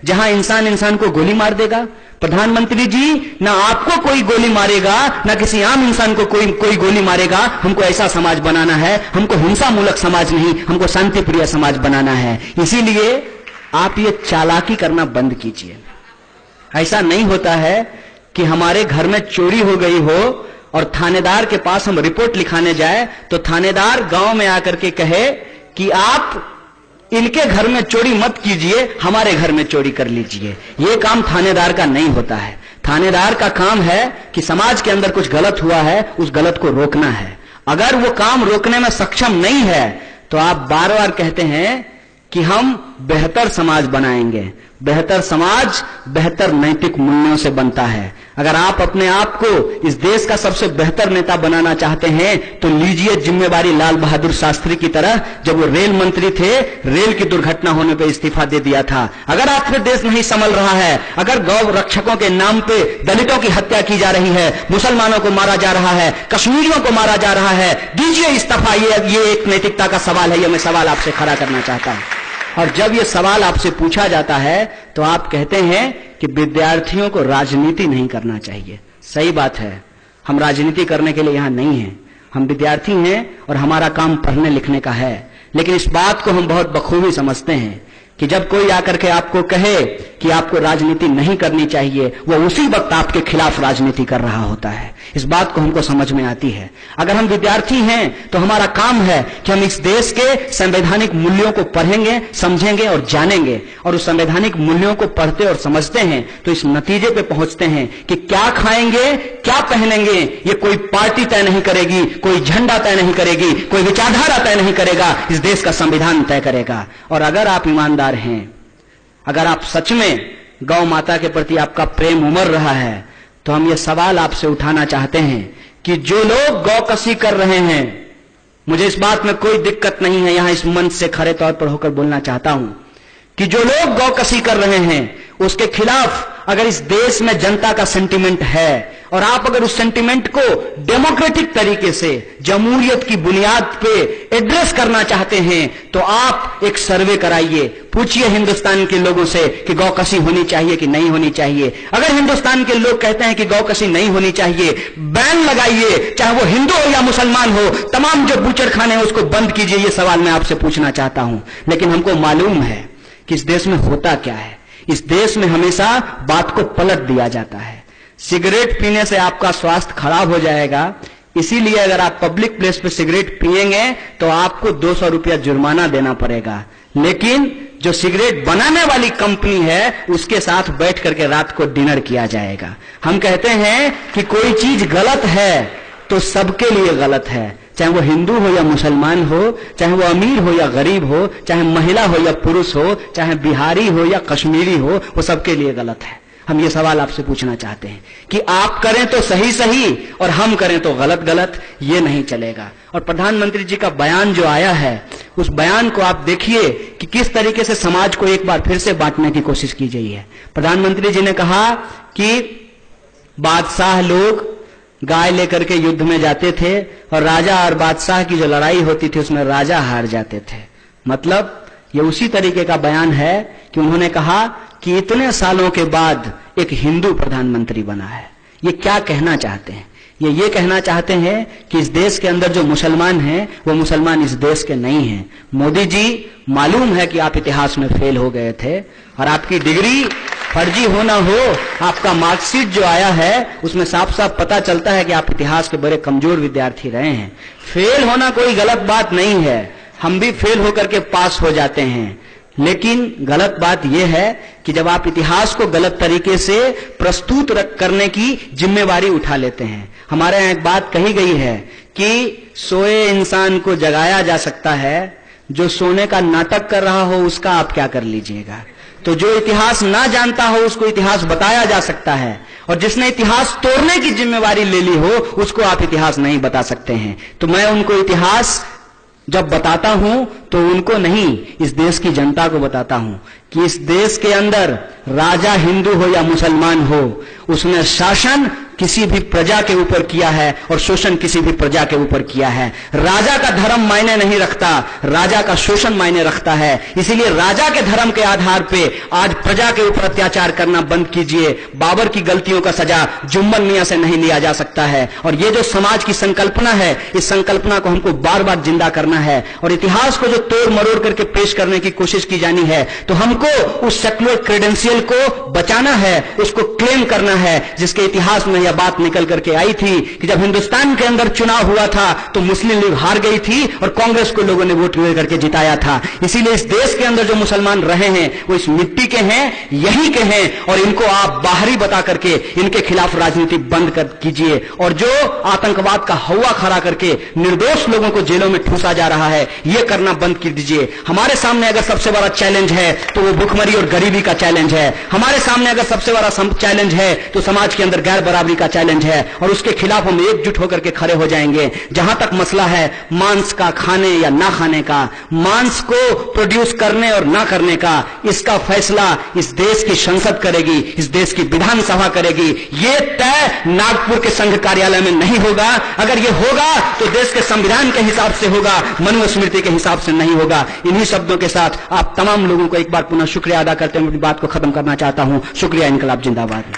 जहां इंसान इंसान को गोली मार देगा? प्रधानमंत्री जी, ना आपको कोई गोली मारेगा, ना किसी आम इंसान को कोई गोली मारेगा। हमको ऐसा समाज बनाना है, हमको हिंसा मूलक समाज नहीं, हमको शांति प्रिय समाज बनाना है। इसीलिए आप ये चालाकी करना बंद कीजिए। ऐसा नहीं होता है कि हमारे घर में चोरी हो गई हो और थानेदार के पास हम रिपोर्ट लिखाने जाए तो थानेदार गांव में आकर के कहे कि आप इनके घर में चोरी मत कीजिए, हमारे घर में चोरी कर लीजिए। यह काम थानेदार का नहीं होता है। थानेदार का काम है कि समाज के अंदर कुछ गलत हुआ है, उस गलत को रोकना है। अगर वो काम रोकने में सक्षम नहीं है तो आप बार बार कहते हैं कि हम बेहतर समाज बनाएंगे। बेहतर समाज बेहतर नैतिक मूल्यों से बनता है। अगर आप अपने आप को इस देश का सबसे बेहतर नेता बनाना चाहते हैं तो लीजिए जिम्मेवारी लाल बहादुर शास्त्री की तरह। जब वो रेल मंत्री थे, रेल की दुर्घटना होने पर इस्तीफा दे दिया था। अगर आपसे देश नहीं संभल रहा है, अगर गौ रक्षकों के नाम पे दलितों की हत्या की जा रही है, मुसलमानों को मारा जा रहा है, कश्मीरियों को मारा जा रहा है, दीजिए इस्तीफा। ये एक नैतिकता का सवाल है। ये मैं सवाल आपसे खड़ा करना चाहता हूं। और जब ये सवाल आपसे पूछा जाता है तो आप कहते हैं कि विद्यार्थियों को राजनीति नहीं करना चाहिए। सही बात है, हम राजनीति करने के लिए यहां नहीं हैं। हम विद्यार्थी हैं और हमारा काम पढ़ने लिखने का है। लेकिन इस बात को हम बहुत बखूबी समझते हैं कि जब कोई आकर के आपको कहे कि आपको राजनीति नहीं करनी चाहिए, वो उसी वक्त आपके खिलाफ राजनीति कर रहा होता है। इस बात को हमको समझ में आती है। अगर हम विद्यार्थी हैं तो हमारा काम है कि हम इस देश के संवैधानिक मूल्यों को पढ़ेंगे, समझेंगे और जानेंगे। और उस संवैधानिक मूल्यों को पढ़ते और समझते हैं तो इस नतीजे पे पहुंचते हैं कि क्या खाएंगे, क्या पहनेंगे, ये कोई पार्टी तय नहीं करेगी, कोई झंडा तय नहीं करेगी, कोई विचारधारा तय नहीं करेगा, इस देश का संविधान तय करेगा। और अगर आप ईमानदार हैं, अगर आप सच में गौ माता के प्रति आपका प्रेम उमड़ रहा है, तो हम ये सवाल आपसे उठाना चाहते हैं कि जो लोग गौकशी कर रहे हैं, मुझे इस बात में कोई दिक्कत नहीं है, यहां इस मंच से खड़े तौर पर होकर बोलना चाहता हूं कि जो लोग गौकशी कर रहे हैं उसके खिलाफ अगर इस देश में जनता का सेंटिमेंट है और आप अगर उस सेंटिमेंट को डेमोक्रेटिक तरीके से जमहूरियत की बुनियाद पे एड्रेस करना चाहते हैं तो आप एक सर्वे कराइए, पूछिए हिंदुस्तान के लोगों से कि गौकशी होनी चाहिए कि नहीं होनी चाहिए। अगर हिंदुस्तान के लोग कहते हैं कि गौकशी नहीं होनी चाहिए, बैन लगाइए, चाहे वो हिंदू हो या मुसलमान हो, तमाम जो बूचड़खाने हैं उसको बंद कीजिए। ये सवाल मैं आपसे पूछना चाहता हूं। लेकिन हमको मालूम है कि इस देश में होता क्या है। इस देश में हमेशा बात को पलट दिया जाता है। सिगरेट पीने से आपका स्वास्थ्य खराब हो जाएगा, इसीलिए अगर आप पब्लिक प्लेस पे सिगरेट पिएंगे तो आपको 200 रुपया जुर्माना देना पड़ेगा। लेकिन जो सिगरेट बनाने वाली कंपनी है उसके साथ बैठ करके रात को डिनर किया जाएगा। हम कहते हैं कि कोई चीज गलत है तो सबके लिए गलत है, चाहे वो हिंदू हो या मुसलमान हो, चाहे वो अमीर हो या गरीब हो, चाहे महिला हो या पुरुष हो, चाहे बिहारी हो या कश्मीरी हो, वो सबके लिए गलत है। हम ये सवाल आपसे पूछना चाहते हैं कि आप करें तो सही सही और हम करें तो गलत गलत, ये नहीं चलेगा। और प्रधानमंत्री जी का बयान जो आया है उस बयान को आप देखिए कि किस तरीके से समाज को एक बार फिर से बांटने की कोशिश की गई है। प्रधानमंत्री जी ने कहा कि बादशाह लोग गाय लेकर के युद्ध में जाते थे और राजा और बादशाह की जो लड़ाई होती थी उसमें राजा हार जाते थे। मतलब ये उसी तरीके का बयान है कि उन्होंने कहा कि इतने सालों के बाद एक हिंदू प्रधानमंत्री बना है। ये क्या कहना चाहते हैं? ये कहना चाहते हैं कि इस देश के अंदर जो मुसलमान हैं वो मुसलमान इस देश के नहीं हैं। मोदी जी, मालूम है कि आप इतिहास में फेल हो गए थे और आपकी डिग्री फर्जी होना हो, आपका मार्कशीट जो आया है उसमें साफ साफ पता चलता है कि आप इतिहास के बड़े कमजोर विद्यार्थी रहे हैं। फेल होना कोई गलत बात नहीं है, हम भी फेल होकर के पास हो जाते हैं। लेकिन गलत बात यह है कि जब आप इतिहास को गलत तरीके से प्रस्तुत करने की जिम्मेवारी उठा लेते हैं। हमारे यहां एक बात कही गई है कि सोए इंसान को जगाया जा सकता है, जो सोने का नाटक कर रहा हो उसका आप क्या कर लीजिएगा। तो जो इतिहास ना जानता हो उसको इतिहास बताया जा सकता है, और जिसने इतिहास तोड़ने की जिम्मेवारी ले ली हो उसको आप इतिहास नहीं बता सकते हैं। तो मैं उनको इतिहास जब बताता हूं तो उनको नहीं, इस देश की जनता को बताता हूं कि इस देश के अंदर राजा हिंदू हो या मुसलमान हो, उसमें शासन किसी भी प्रजा के ऊपर किया है और शोषण किसी भी प्रजा के ऊपर किया है। राजा का धर्म मायने नहीं रखता, राजा का शोषण मायने रखता है। इसीलिए राजा के धर्म के आधार पे आज प्रजा के ऊपर अत्याचार करना बंद कीजिए। बाबर की गलतियों का सजा जुम्मन मियां से नहीं लिया जा सकता है। और ये जो समाज की संकल्पना है, इस संकल्पना को हमको बार बार जिंदा करना है और इतिहास को जो तोड़ मरोड़ करके पेश करने की कोशिश की जानी है, तो हमको उस सेक्युलर क्रेडेंशियल को बचाना है, उसको क्लेम करना है, जिसके इतिहास में यह बात निकल करके आई थी कि जब हिंदुस्तान के अंदर चुनाव हुआ था तो मुस्लिम लीग हार गई थी और कांग्रेस को लोगों ने वोट करके जिताया था। इसीलिए इस देश के अंदर जो मुसलमान रहे हैं वो इस मिट्टी के हैं, यही के हैं, और इनको आप बाहरी बता करके इनके खिलाफ राजनीति बंद कीजिए। और जो आतंकवाद का हवा खड़ा करके निर्दोष लोगों को जेलों में ठूसा जा रहा है, यह करना बंद कर दीजिए। हमारे सामने अगर सबसे बड़ा चैलेंज है तो वो भुखमरी और गरीबी का चैलेंज है। हमारे सामने अगर सबसे बड़ा चैलेंज है तो समाज के अंदर गैर बराबरी का चैलेंज है, और उसके खिलाफ हम एकजुट होकर के खड़े हो जाएंगे। जहां तक मसला है मांस का खाने या ना खाने का, मांस को प्रोड्यूस करने और ना करने का, इसका फैसला इस देश की संसद करेगी, इस देश की विधानसभा करेगी। यह तय नागपुर के संघ कार्यालय में नहीं होगा। अगर यह होगा तो देश के संविधान के हिसाब से होगा, मनुस्मृति के हिसाब से नहीं होगा। इन्हीं शब्दों के साथ आप तमाम लोगों को एक बार पुनः शुक्रिया अदा करते हुए अपनी बात को खत्म करना चाहता हूं। शुक्रिया। इनकलाब जिंदाबाद।